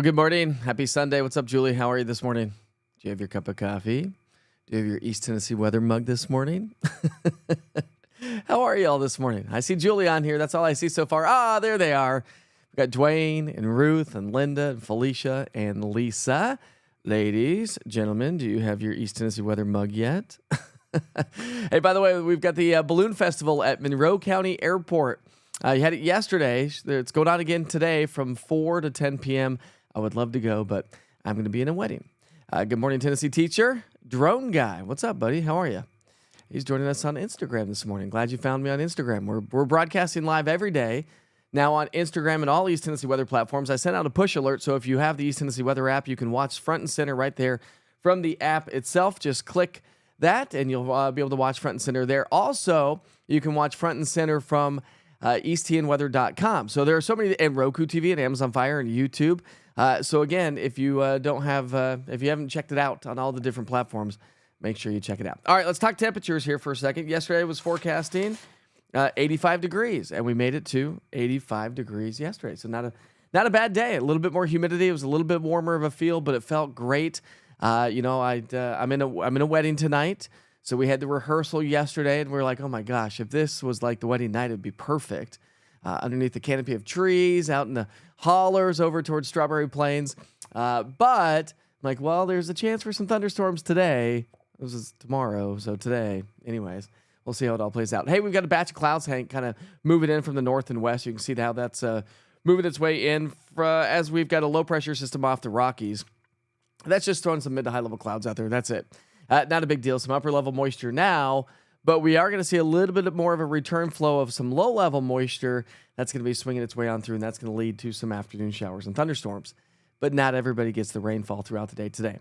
Well, good morning. Happy Sunday. What's up, Julie? How are you this morning? Do you have your cup of coffee? Do you have your East Tennessee weather mug this morning? How are you all this morning? I see Julie on here. That's all I see so far. There they are. We got Dwayne and Ruth and Linda and Felicia and Lisa. Ladies, gentlemen, do you have your East Tennessee weather mug yet? Hey, by the way, we've got the Balloon Festival at Monroe County Airport. You had it yesterday. It's going on again today from 4 to 10 p.m. I would love to go, but I'm going to be in a wedding. Good morning, Tennessee teacher. Drone guy. What's up, buddy? How are you? He's joining us on Instagram this morning. Glad you found me on Instagram. We're broadcasting live every day now on Instagram and all East Tennessee weather platforms. I sent out a push alert, so if you have the East Tennessee weather app, you can watch front and center right there from the app itself. Just click that, and you'll be able to watch front and center there. Also, you can watch front and center from easttnweather.com. So there are so many, and Roku TV and Amazon Fire and YouTube. So again, if you if you haven't checked it out on all the different platforms, make sure you check it out. All right, let's talk temperatures here for a second. Yesterday was forecasting 85 degrees, and we made it to 85 degrees yesterday. So not a bad day. A little bit more humidity. It was a little bit warmer of a feel, but it felt great. I'm in a wedding tonight. So we had the rehearsal yesterday, and we were like, oh my gosh, if this was like the wedding night, it'd be perfect. Underneath the canopy of trees, out in the hollers over towards Strawberry Plains. But I'm like, well, there's a chance for some thunderstorms today. This is tomorrow, so today. Anyways, we'll see how it all plays out. Hey, we've got a batch of clouds, Hank, kind of moving in from the north and west. You can see how that's moving its way in as we've got a low-pressure system off the Rockies. That's just throwing some mid to high-level clouds out there. That's it. Not a big deal. Some upper-level moisture now, but we are going to see a little bit more of a return flow of some low-level moisture that's going to be swinging its way on through, and that's going to lead to some afternoon showers and thunderstorms. But not everybody gets the rainfall throughout the day today.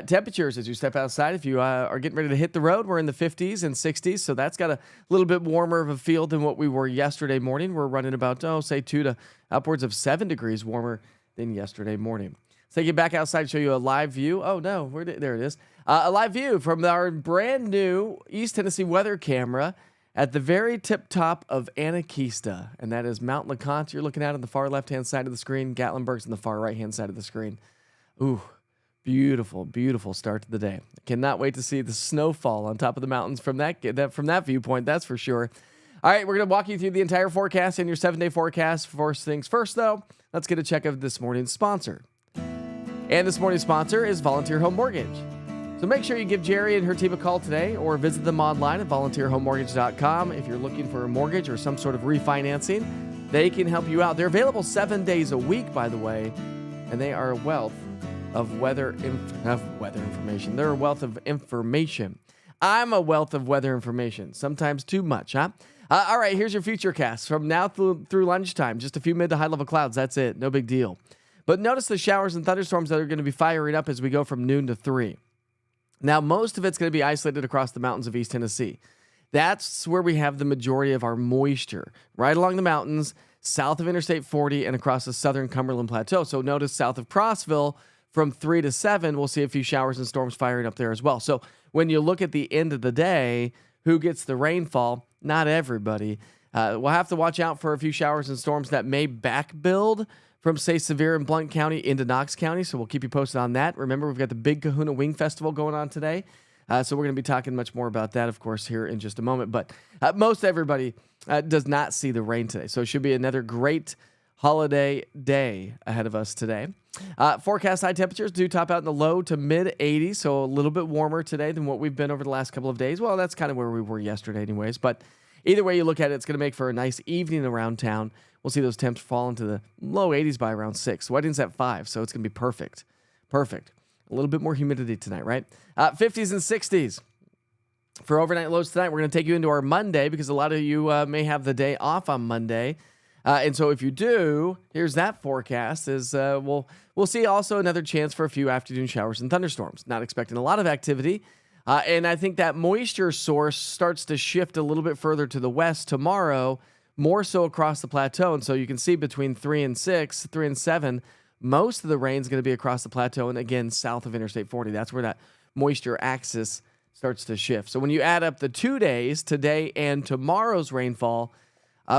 Temperatures, as you step outside, if you are getting ready to hit the road, we're in the 50s and 60s, so that's got a little bit warmer of a feel than what we were yesterday morning. We're running about, say 2 to upwards of 7 degrees warmer than yesterday morning. Let's take you back outside and show you a live view. Oh, no, there it is. A live view from our brand new East Tennessee weather camera at the very tip top of Anakeesta, and that is Mount LeConte. You're looking at on the far left-hand side of the screen. Gatlinburg's on the far right-hand side of the screen. Ooh, beautiful, beautiful start to the day. Cannot wait to see the snowfall on top of the mountains from that viewpoint, that's for sure. All right, we're going to walk you through the entire forecast and your 7-day forecast. First things first, though, let's get a check of this morning's sponsor. And this morning's sponsor is Volunteer Home Mortgage. So make sure you give Jerry and her team a call today or visit them online at volunteerhomemortgage.com. If you're looking for a mortgage or some sort of refinancing, they can help you out. They're available 7 days a week, by the way, and they are a wealth of weather information. They're a wealth of information. I'm a wealth of weather information, sometimes too much, huh? All right, here's your future cast from now through lunchtime. Just a few mid to high level clouds. That's it. No big deal. But notice the showers and thunderstorms that are going to be firing up as we go from noon to 3. Now, most of it's going to be isolated across the mountains of East Tennessee. That's where we have the majority of our moisture, right along the mountains, south of Interstate 40 and across the southern Cumberland Plateau. So notice south of Crossville from 3 to 7, we'll see a few showers and storms firing up there as well. So when you look at the end of the day, who gets the rainfall? Not everybody. We'll have to watch out for a few showers and storms that may back build from, say, Sevier and Blount County into Knox County, so we'll keep you posted on that. Remember, we've got the Big Kahuna Wing Festival going on today, so we're going to be talking much more about that, of course, here in just a moment. But most everybody does not see the rain today, so it should be another great holiday day ahead of us today. Forecast high temperatures do top out in the low to mid-80s, so a little bit warmer today than what we've been over the last couple of days. Well, that's kind of where we were yesterday anyways, but either way you look at it, it's going to make for a nice evening around town. We'll see those temps fall into the low 80s by around 6. Wedding's at 5, so it's going to be perfect. Perfect. A little bit more humidity tonight, right? 50s and 60s. For overnight lows tonight, we're going to take you into our Monday because a lot of you may have the day off on Monday. And so if you do, here's that forecast. We'll see also another chance for a few afternoon showers and thunderstorms. Not expecting a lot of activity. And I think that moisture source starts to shift a little bit further to the west tomorrow, more so across the plateau. And so you can see between 3 and 6, 3 and 7, most of the rain is going to be across the plateau and again south of Interstate 40. That's where that moisture axis starts to shift. So when you add up the 2 days, today and tomorrow's rainfall,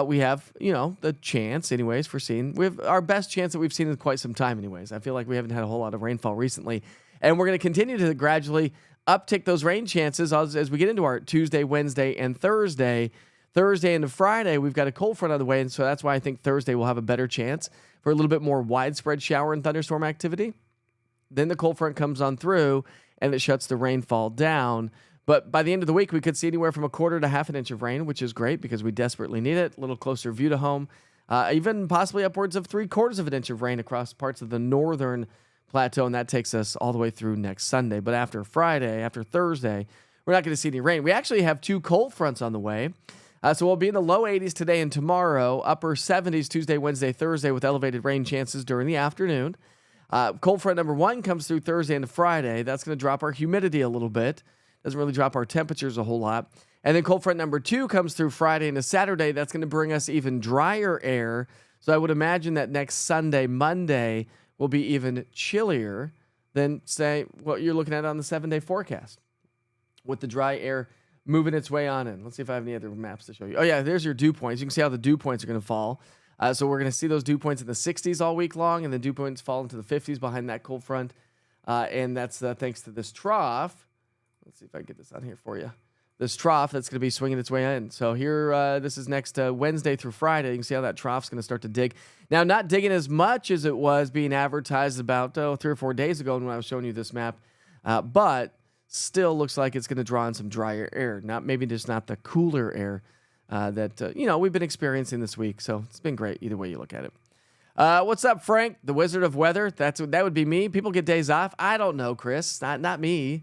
we have, the chance, anyways, for seeing. We have our best chance that we've seen in quite some time, anyways. I feel like we haven't had a whole lot of rainfall recently. And we're going to continue to gradually uptick those rain chances as we get into our Tuesday, Wednesday, and Thursday. Thursday into Friday, we've got a cold front on the way, and so that's why I think Thursday will have a better chance for a little bit more widespread shower and thunderstorm activity. Then the cold front comes on through, and it shuts the rainfall down. But by the end of the week, we could see anywhere from a quarter to half an inch of rain, which is great because we desperately need it. A little closer view to home, even possibly upwards of 3/4 of an inch of rain across parts of the northern plateau, and that takes us all the way through next Sunday. But after Friday, after Thursday, we're not going to see any rain. We actually have 2 cold fronts on the way. So we'll be in the low 80s today and tomorrow, upper 70s Tuesday, Wednesday, Thursday with elevated rain chances during the afternoon. Cold front number 1 comes through Thursday into Friday. That's going to drop our humidity a little bit. Doesn't really drop our temperatures a whole lot. And then cold front number 2 comes through Friday into Saturday. That's going to bring us even drier air. So I would imagine that next Sunday, Monday, will be even chillier than, say, what you're looking at on the 7-day forecast with the dry air moving its way on in. Let's see if I have any other maps to show you. Oh, yeah, there's your dew points. You can see how the dew points are going to fall. So we're going to see those dew points in the 60s all week long, and the dew points fall into the 50s behind that cold front. And that's thanks to this trough. Let's see if I can get this on here for you. This trough that's going to be swinging its way in. So here, this is next Wednesday through Friday. You can see how that trough's going to start to dig. Now, not digging as much as it was being advertised about 3 or 4 days ago when I was showing you this map, but still looks like it's going to draw in some drier air. Maybe just not the cooler air that we've been experiencing this week. So it's been great either way you look at it. What's up, Frank, the Wizard of Weather? That would be me. People get days off. I don't know, Chris. Not me.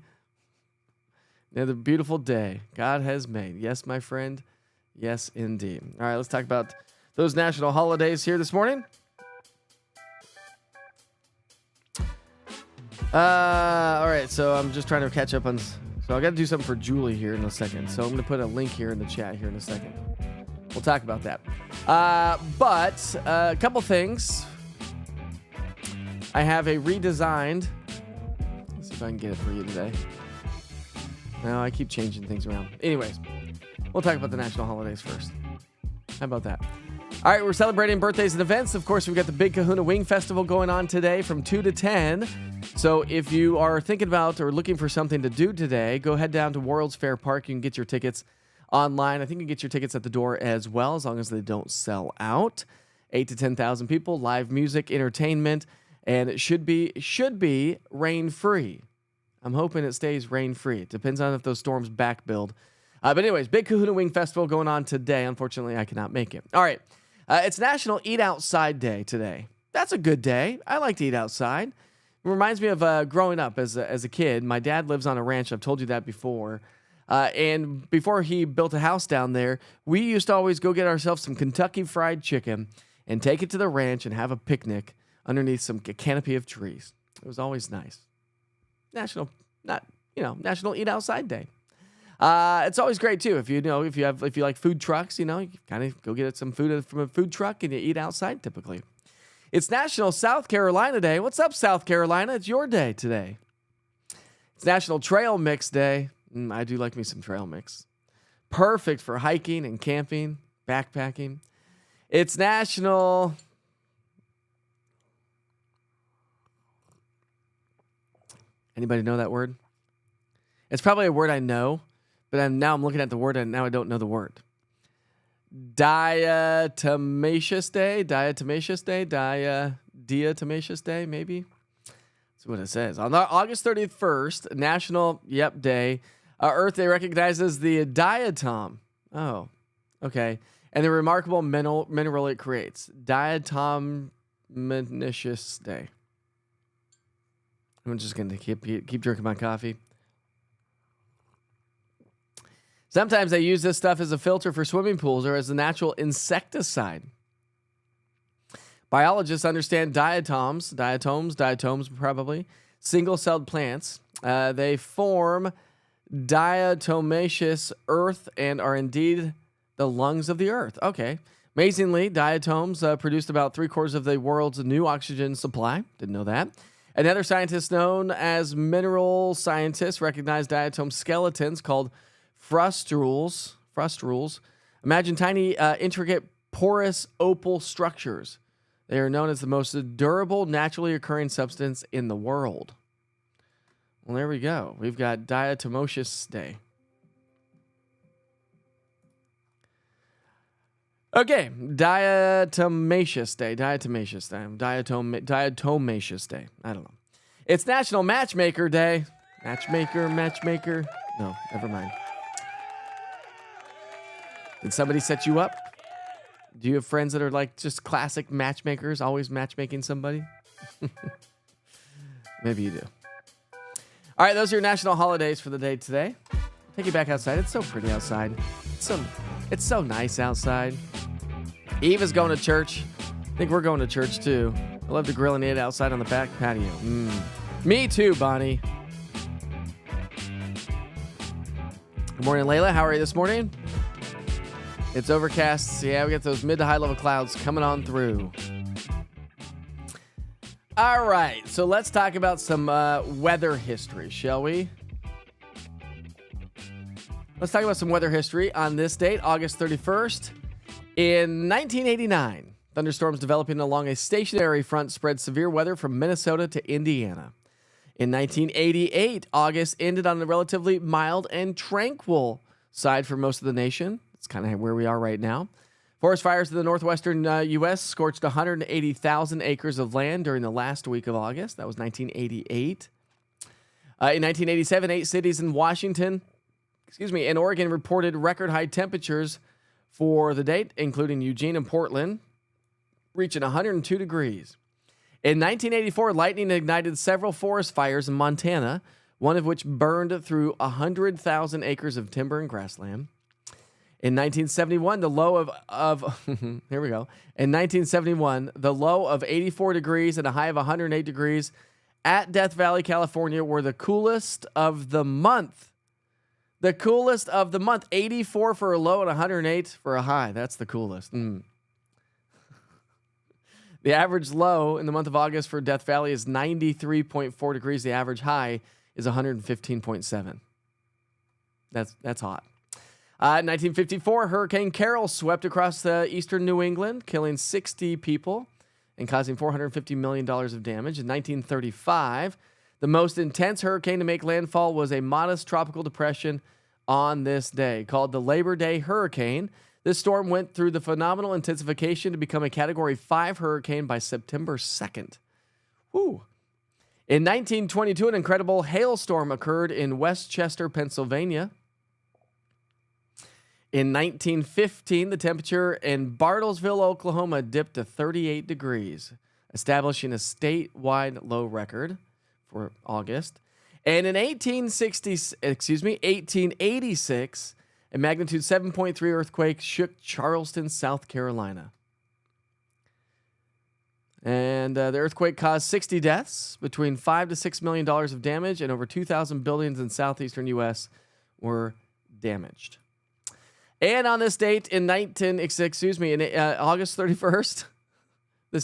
Another beautiful day God has made. Yes, my friend. Yes, indeed. All right, let's talk about those national holidays here this morning. All right, so I'm just trying to catch up on. So I got to do something for Julie here in a second. So I'm going to put a link here in the chat here in a second. We'll talk about that. But a couple things. I have a redesigned. Let's see if I can get it for you today. No, I keep changing things around. Anyways, we'll talk about the national holidays first. How about that? All right, we're celebrating birthdays and events. Of course, we've got the Big Kahuna Wing Festival going on today from 2 to 10. So if you are thinking about or looking for something to do today, go head down to World's Fair Park. You can get your tickets online. I think you can get your tickets at the door as well, as long as they don't sell out. 8 to 10,000 people, live music, entertainment, and it should be rain-free. I'm hoping it stays rain-free. It depends on if those storms back build. But anyways, Big Kahuna Wing Festival going on today. Unfortunately, I cannot make it. All right. It's National Eat Outside Day today. That's a good day. I like to eat outside. It reminds me of growing up as a kid. My dad lives on a ranch. I've told you that before. And before he built a house down there, we used to always go get ourselves some Kentucky Fried Chicken and take it to the ranch and have a picnic underneath a canopy of trees. It was always nice. National Eat Outside Day. It's always great too if you like food trucks. You kind of go get some food from a food truck and you eat outside. Typically, it's National South Carolina Day. What's up, South Carolina? It's your day today. It's National Trail Mix Day. I do like me some trail mix. Perfect for hiking and camping, backpacking. It's National. Anybody know that word? It's probably a word I know, but now I'm looking at the word and now I don't know the word. Diatomaceous Day? Diatomaceous Day, maybe? That's what it says. On August 31st, National Day, Earth Day recognizes the diatom. Oh, okay. And the remarkable mineral it creates. Diatomaceous Day. I'm just going to keep drinking my coffee. Sometimes they use this stuff as a filter for swimming pools or as a natural insecticide. Biologists understand diatoms probably, single-celled plants. They form diatomaceous earth and are indeed the lungs of the earth. Okay. Amazingly, diatoms produced about 3/4 of the world's new oxygen supply. Didn't know that. Another scientist known as mineral scientists recognized diatom skeletons called frustrules Imagine tiny, intricate, porous opal structures. They are known as the most durable, naturally occurring substance in the world. Well, there we go. We've got Diatomaceous Day. Okay, Diatomaceous Day. Diatomaceous Day. I don't know. It's National Matchmaker Day. Matchmaker. No, never mind. Did somebody set you up? Do you have friends that are like just classic matchmakers, always matchmaking somebody? Maybe you do. All right, those are your national holidays for the day today. Take you back outside. It's so pretty outside. It's so nice outside. Eve is going to church. I think we're going to church too. I love to grill and eat outside on the back patio. Me too, Bonnie. Good morning, Layla. How are you this morning? It's overcast. Yeah, we got those mid to high level clouds coming on through. All right, so let's talk about some weather history, shall we? Let's talk about some weather history on this date, August 31st. In 1989, thunderstorms developing along a stationary front spread severe weather from Minnesota to Indiana. In 1988, August ended on a relatively mild and tranquil side for most of the nation. It's kind of where we are right now. Forest fires in the northwestern U.S. scorched 180,000 acres of land during the last week of August. That was 1988. In 1987, 8 cities in and Oregon reported record high temperatures for the date, including Eugene and Portland, reaching 102 degrees. In 1984, lightning ignited several forest fires in Montana, one of which burned through 100,000 acres of timber and grassland. In 1971, the low of here we go. In 1971, the low of 84 degrees and a high of 108 degrees at Death Valley, California, were the coolest of the month. The coolest of the month. 84 for a low and 108 for a high. That's the coolest. The average low in the month of August for Death Valley is 93.4 degrees. The average high is 115.7. That's hot. 1954, Hurricane Carol swept across eastern New England, killing 60 people and causing $450 million of damage. In 1935, the most intense hurricane to make landfall was a modest tropical depression on this day, called the Labor Day Hurricane. This storm went through the phenomenal intensification to become a Category 5 hurricane by September 2nd. Woo. In 1922, an incredible hailstorm occurred in Westchester, Pennsylvania. In 1915, the temperature in Bartlesville, Oklahoma dipped to 38 degrees, establishing a statewide low record for August. And in 1886, a magnitude 7.3 earthquake shook Charleston, South Carolina. And the earthquake caused 60 deaths, between $5 to $6 million of damage, and over 2,000 buildings in southeastern U.S. were damaged. And on this date in August 31st,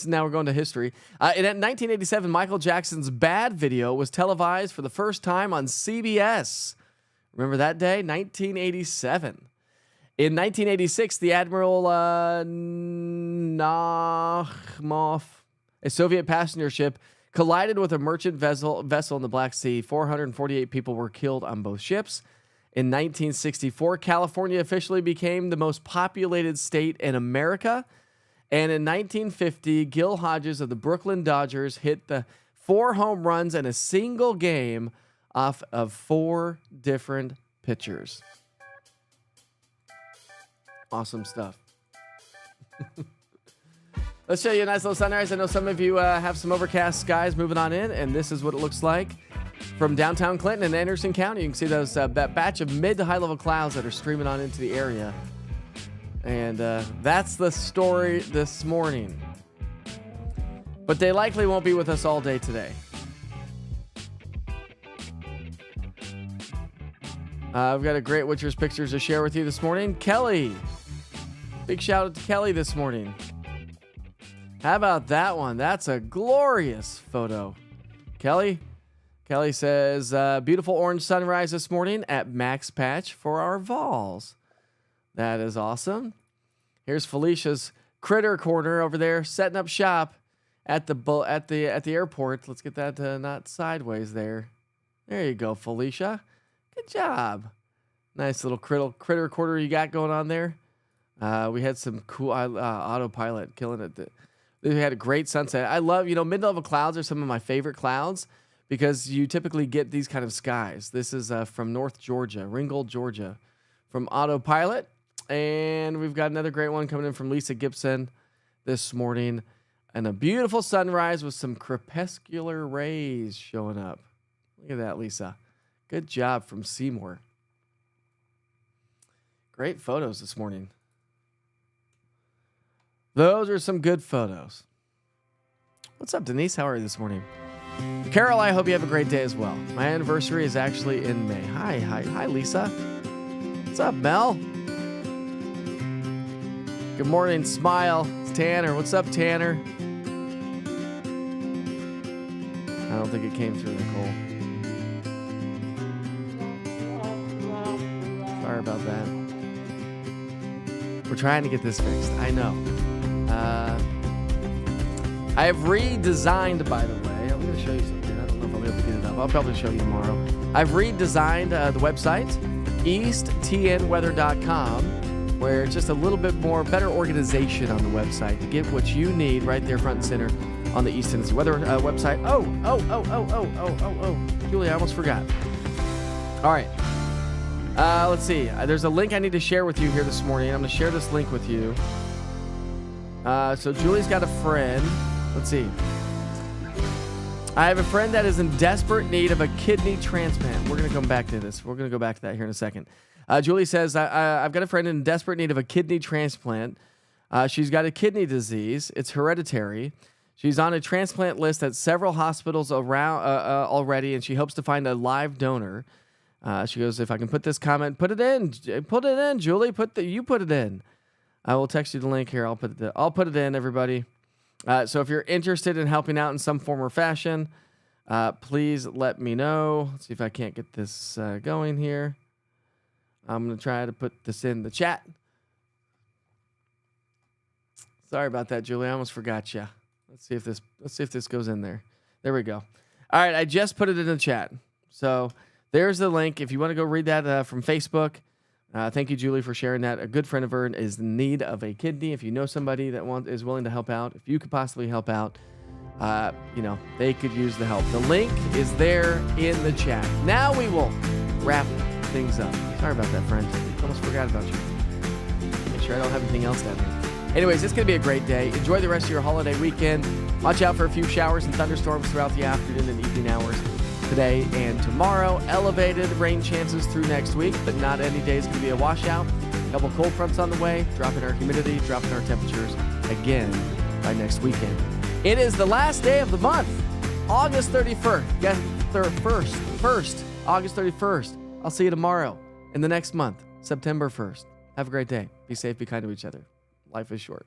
now we're going to history. In 1987, Michael Jackson's Bad video was televised for the first time on CBS. Remember that day? 1987. In 1986, the Admiral Nakhimov, a Soviet passenger ship, collided with a merchant vessel in the Black Sea. 448 people were killed on both ships. In 1964, California officially became the most populated state in America. And in 1950, Gil Hodges of the Brooklyn Dodgers hit the 4 home runs in a single game off of 4 different pitchers. Awesome stuff. Let's show you a nice little sunrise. I know some of you have some overcast skies moving on in, and this is what it looks like from downtown Clinton and Anderson County. You can see those that batch of mid to high level clouds that are streaming on into the area. And that's the story this morning. But they likely won't be with us all day today. I've got a great Witcher's Pictures to share with you this morning. Kelly. Big shout out to Kelly this morning. How about that one? That's a glorious photo. Kelly says, beautiful orange sunrise this morning at Max Patch for our Vols. That is awesome. Here's Felicia's Critter Corner over there, setting up shop at the airport. Let's get that not sideways there. There you go, Felicia. Good job. Nice little critter corner you got going on there. We had some cool autopilot killing it. We had a great sunset. I love, mid-level clouds are some of my favorite clouds because you typically get these kind of skies. This is from North Georgia, Ringgold, Georgia, from Autopilot. And we've got another great one coming in from Lisa Gibson this morning. And a beautiful sunrise with some crepuscular rays showing up. Look at that, Lisa. Good job from Seymour. Great photos this morning. Those are some good photos. What's up, Denise? How are you this morning? Carol, I hope you have a great day as well. My anniversary is actually in May. Hi, Lisa. What's up, Mel? Good morning, Smile. It's Tanner. What's up, Tanner? I don't think it came through, Nicole. Sorry about that. We're trying to get this fixed. I know. I have redesigned, by the way. I'm going to show you something. I don't know if I'll be able to get it up. I'll probably show you tomorrow. I've redesigned the website, easttnweather.com, where it's just a little bit more better organization on the website to get what you need right there front and center on the East Tennessee Weather website. Oh. Julie, I almost forgot. All right. Let's see. There's a link I need to share with you here this morning. I'm going to share this link with you. So Julie's got a friend. Let's see. I have a friend that is in desperate need of a kidney transplant. We're going to come back to this. We're going to go back to that here in a second. Julie says, I've got a friend in desperate need of a kidney transplant. She's got a kidney disease. It's hereditary. She's on a transplant list at several hospitals around already, and she hopes to find a live donor. She goes, if I can put this comment, put it in, Julie. You put it in. I will text you the link here. I'll put it in, everybody. So if you're interested in helping out in some form or fashion, please let me know. Let's see if I can't get this going here. I'm going to try to put this in the chat. Sorry about that, Julie. I almost forgot you. Let's see if this goes in there. There we go. All right, I just put it in the chat. So there's the link. If you want to go read that from Facebook, thank you, Julie, for sharing that. A good friend of hers is in need of a kidney. If you know somebody that is willing to help out, if you could possibly help out, they could use the help. The link is there in the chat. Now we will wrap things up. Sorry about that, friend. Almost forgot about you. Make sure I don't have anything else down here. Anyways, it's going to be a great day. Enjoy the rest of your holiday weekend. Watch out for a few showers and thunderstorms throughout the afternoon and evening hours today and tomorrow. Elevated rain chances through next week, but not any day is going to be a washout. A couple cold fronts on the way, dropping our humidity, dropping our temperatures again by next weekend. It is the last day of the month, August 31st. Yes, first, August 31st. I'll see you tomorrow in the next month, September 1st. Have a great day. Be safe, be kind to each other. Life is short.